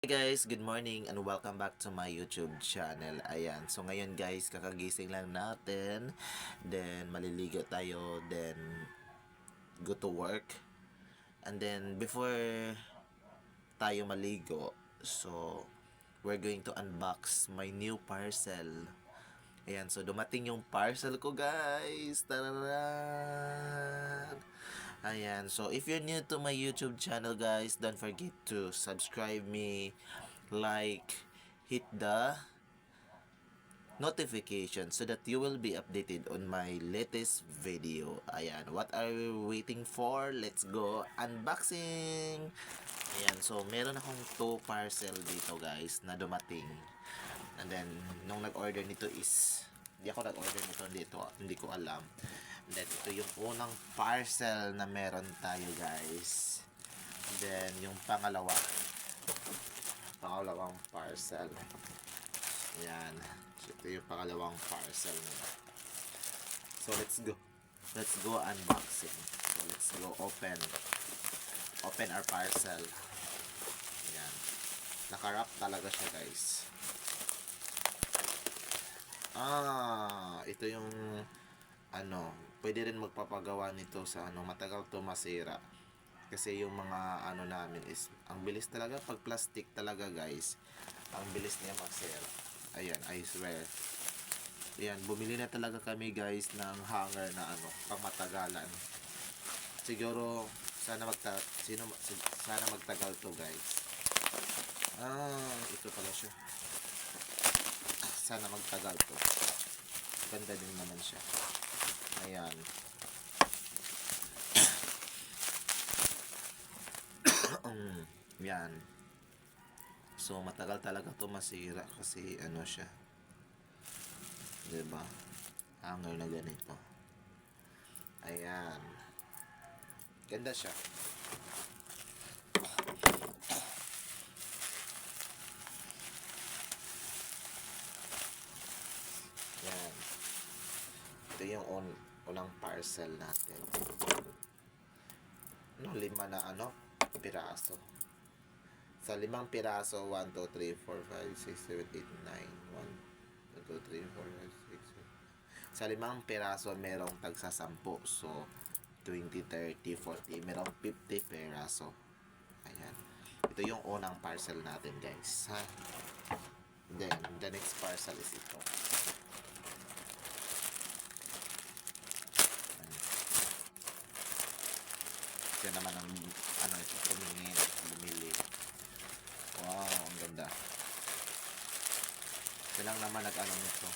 Hey guys, good morning and welcome back to my YouTube channel. Ayan, so ngayon guys, kakagising lang natin. Then maliligo tayo, then go to work. And then before tayo maligo, so we're going to unbox my new parcel. Ayan, so dumating yung parcel ko guys. Tararan! Ayan, so if you're new to my YouTube channel guys, don't forget to subscribe me, like, hit the notification so that you will be updated on my latest video. Ayan, what are we waiting for? Let's go unboxing! Ayan, so meron akong 2 parcel dito guys na dumating. And then, nung nag-order nito is, hindi ako nag-order nito dito, hindi ko alam. And then, ito yung unang parcel na meron tayo guys. And then, yung pangalawang parcel. Ayan. So, ito yung pangalawang parcel nila. So, let's go. Let's go unboxing. So, let's go open our parcel. Ayan. Nakarap talaga siya guys. Ito yung pwede rin magpapagawa nito sa matagal to masira. Kasi yung mga namin is, ang bilis talaga pag plastic talaga guys. Ang bilis niya masira. Ayan, I swear. Ayan, bumili na talaga kami guys ng hanger na pang matagalan. Siguro sana magtagal to guys. Ito pala siya. Sana magtagal to. Ganda din naman siya. Ayan. Yan. So matagal talaga to masira kasi siya. 'Di ba? Hanger na ganito. Ayan. Ganda siya. Yan. Ito yung unang parcel natin. 5 na piraso. Sa 5 piraso, 1, 2, 3, 4, 5, 6, 7, 8, 9. 1, 2, 3, 4, 5, 6, 7. Sa 5 piraso, merong tagsa 10. So, 20, 30, 40. Merong 50 piraso. Ayan. Ito yung unang parcel natin, guys. Ha? Then, the next parcel is ito. Ito naman ang ito, bumili. Wow, ang ganda. Ito lang naman nito.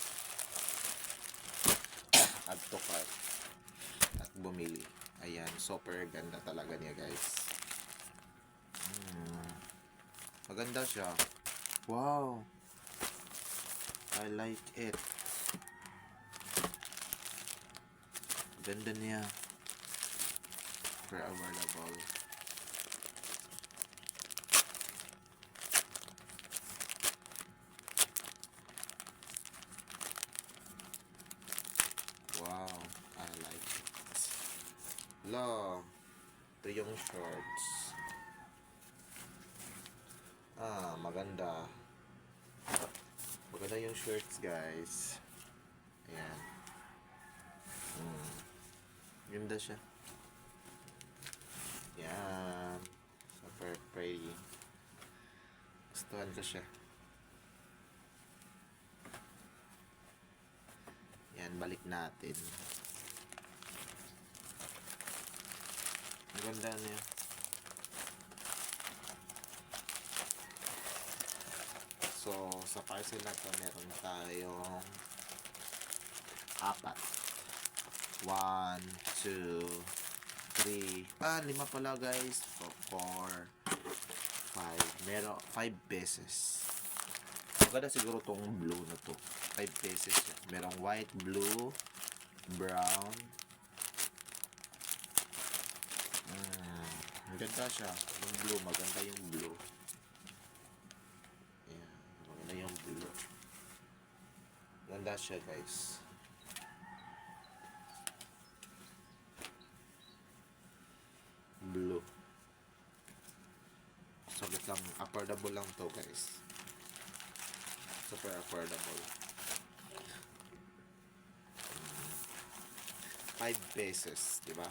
Add to cart. At bumili. Ayan, super ganda talaga niya guys. Maganda siya. Wow. I like it. Ganda niya. Super available. Wow, I like it. Lo, ito yung shorts. Maganda. Maganda yung shorts, guys. Ayan. Ganda siya. Ayan. Super pretty. Gustuhan ko siya. Yan, balik natin. Ang ganda niya. So, sa parcel na to, meron tayong 4. 1, 2, 3. 5 pala guys. 4, 5. Meron 5 pieces. Maganda siguro tong blue na to. 5 pieces yan. Merong white, blue, brown. Maganda siya. Yung blue, maganda yung blue. Ayan, maganda yung blue. Maganda siya guys. Blue. Saglit lang, affordable affordable lang to guys. Super affordable. 5 pesos, di ba?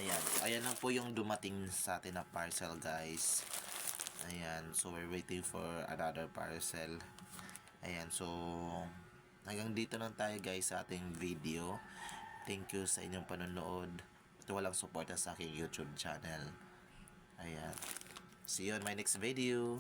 Ayan. Ayan lang po yung dumating sa atin na parcel, guys. Ayan. So, we're waiting for another parcel. Ayan. So, hanggang dito lang tayo, guys, sa ating video. Thank you sa inyong panonood. Ito walang suporta sa aking YouTube channel. Ayan. See you on my next video.